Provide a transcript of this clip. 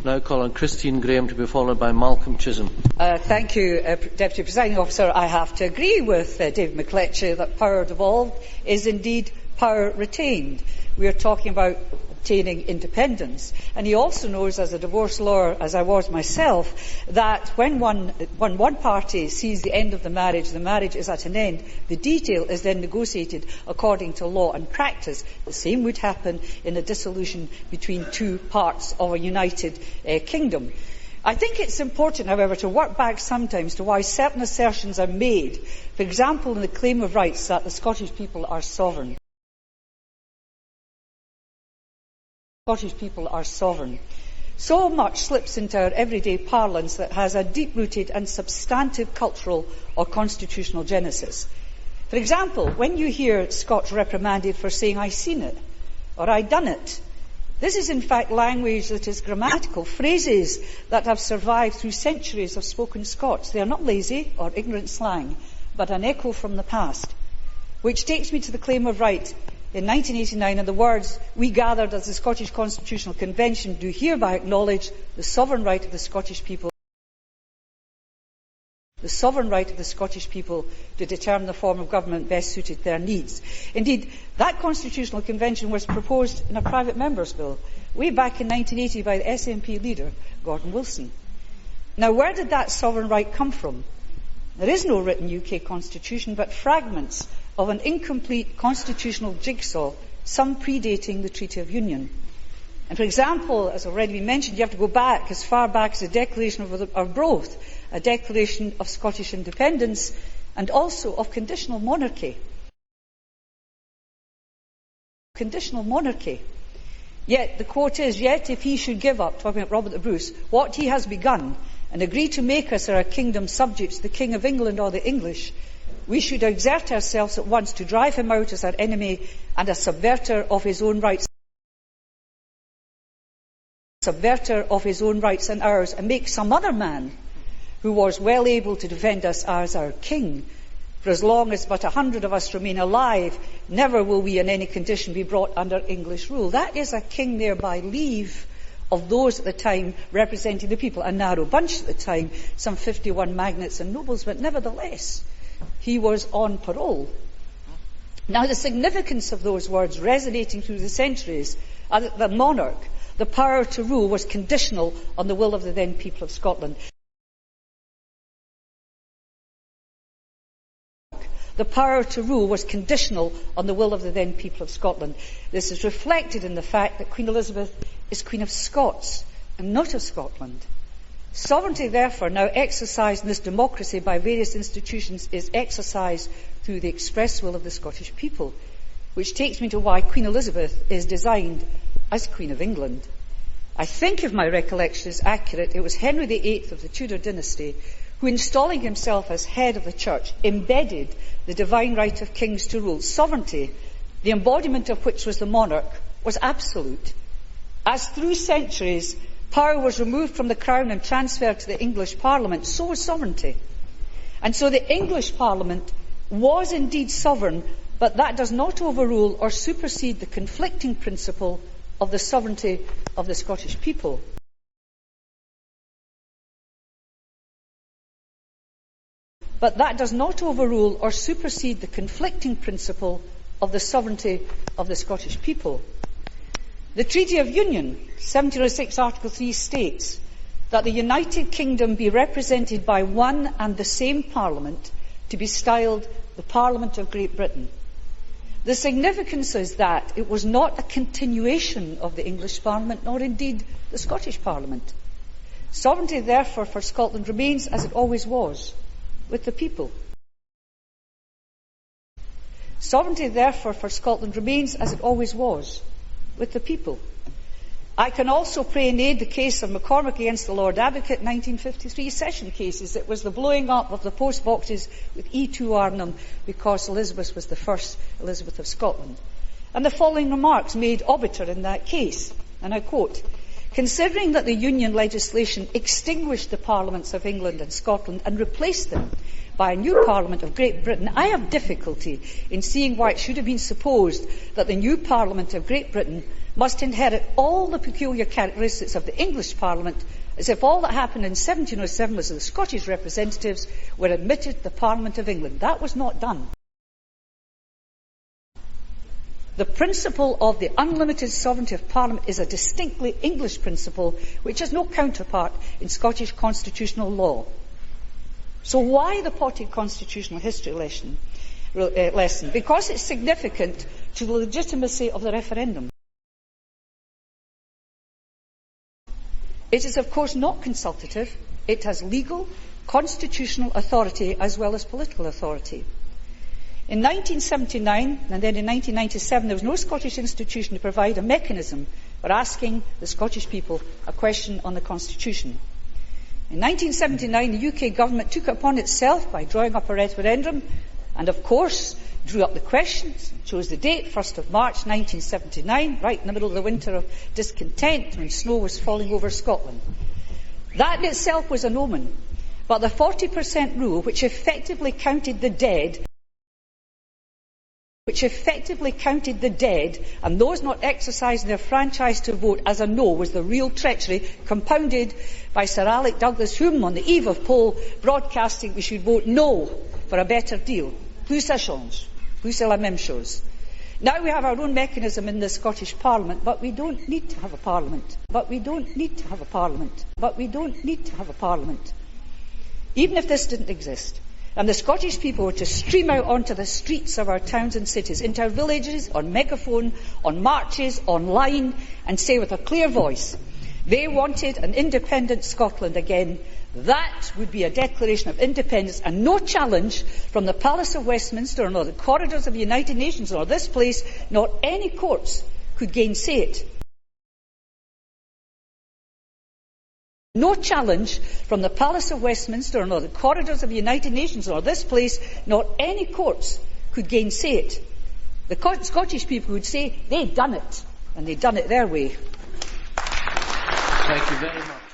Now call on Christine Graham to be followed by Malcolm Chisholm. Thank you, Deputy Presiding Officer. I have to agree with David McLetchie that power devolved is indeed power retained. We are talking about obtaining independence. And he also knows, as a divorce lawyer, as I was myself, that when one party sees the end of the marriage is at an end. The detail is then negotiated according to law and practice. The same would happen in a dissolution between two parts of a united kingdom. I think it's important, however, to work back sometimes to why certain assertions are made. For example, in the claim of rights that the Scottish people are sovereign. Scottish people are sovereign. So much slips into our everyday parlance that has a deep-rooted and substantive cultural or constitutional genesis. For example, when you hear Scots reprimanded for saying, "I seen it," or "I done it," this is in fact language that is grammatical, phrases that have survived through centuries of spoken Scots. They are not lazy or ignorant slang, but an echo from the past. Which takes me to the claim of right. In 1989, and the words we gathered as the Scottish Constitutional Convention do hereby acknowledge the sovereign right of the Scottish people to determine the form of government best suited to their needs. Indeed, that Constitutional Convention was proposed in a private member's bill way back in 1980 by the SNP leader, Gordon Wilson. Now, where did that sovereign right come from? There is no written UK constitution, but fragments of an incomplete constitutional jigsaw, some predating the Treaty of Union. And for example, as already been mentioned, you have to go back as far back as the Declaration of braw, a declaration of Scottish independence, and also of conditional monarchy. Yet the quote is, "Yet if he should give up," talking about Robert the Bruce, "what he has begun, and agree to make us or our kingdom subject to the King of England or the English, we should exert ourselves at once to drive him out as our enemy and a subverter of his own rights and ours, and make some other man who was well able to defend us as our king. For as long as but 100 of us remain alive, never will we in any condition be brought under English rule." That is a king there by leave of those at the time representing the people, a narrow bunch at the time, some 51 magnates and nobles, but nevertheless, he was on parole. Now, the significance of those words resonating through the centuries are that the monarch, the power to rule, was conditional on the will of the then people of Scotland. The power to rule was conditional on the will of the then people of Scotland. This is reflected in the fact that Queen Elizabeth is Queen of Scots and not of Scotland. Sovereignty, therefore, now exercised in this democracy by various institutions is exercised through the express will of the Scottish people, which takes me to why Queen Elizabeth is designed as Queen of England. I think, if my recollection is accurate, it was Henry VIII of the Tudor dynasty who, installing himself as head of the Church, embedded the divine right of kings to rule. Sovereignty, the embodiment of which was the monarch, was absolute. As through centuries power was removed from the Crown and transferred to the English Parliament, so was sovereignty. And so the English Parliament was indeed sovereign, but that does not overrule or supersede the conflicting principle of the sovereignty of the Scottish people. But that does not overrule or supersede the conflicting principle of the sovereignty of the Scottish people. The Treaty of Union, 1706 Article 3, states that the United Kingdom be represented by one and the same Parliament, to be styled the Parliament of Great Britain. The significance is that it was not a continuation of the English Parliament, nor indeed the Scottish Parliament. Sovereignty, therefore, for Scotland remains as it always was, with the people. Sovereignty, therefore, for Scotland remains as it always was, with the people. I can also pray and aid the case of McCormick against the Lord Advocate, 1953 session cases. It was the blowing up of the post boxes with E2R in them because Elizabeth was the first Elizabeth of Scotland. And the following remarks made obiter in that case, and I quote, "Considering that the Union legislation extinguished the Parliaments of England and Scotland and replaced them by a new Parliament of Great Britain, I have difficulty in seeing why it should have been supposed that the new Parliament of Great Britain must inherit all the peculiar characteristics of the English Parliament, as if all that happened in 1707 was that the Scottish representatives were admitted to the Parliament of England. That was not done. The principle of the unlimited sovereignty of Parliament is a distinctly English principle which has no counterpart in Scottish constitutional law. So why the potted constitutional history lesson? Because it's significant to the legitimacy of the referendum. It is, of course, not consultative. It has legal, constitutional authority as well as political authority. In 1979 and then in 1997, there was no Scottish institution to provide a mechanism for asking the Scottish people a question on the Constitution. In 1979, the UK government took it upon itself by drawing up a referendum and, of course, drew up the questions, chose the date, 1st of March 1979, right in the middle of the winter of discontent when snow was falling over Scotland. That in itself was an omen, but the 40% rule, which effectively counted the dead, and those not exercising their franchise to vote as a no, was the real treachery, compounded by Sir Alec Douglas, whom, on the eve of poll broadcasting, we should vote no for a better deal. Plus ça change. Plus c'est la même chose. Now we have our own mechanism in the Scottish Parliament, but we don't need to have a Parliament. Even if this didn't exist, and the Scottish people were to stream out onto the streets of our towns and cities, into our villages, on megaphone, on marches, online, and say with a clear voice, they wanted an independent Scotland again, that would be a declaration of independence and no challenge from the Palace of Westminster, nor the corridors of the United Nations, nor this place, nor any courts could gainsay it. No challenge from the Palace of Westminster, nor the corridors of the United Nations, nor this place, nor any courts could gainsay it. The Scottish people would say they'd done it, and they'd done it their way. Thank you very much.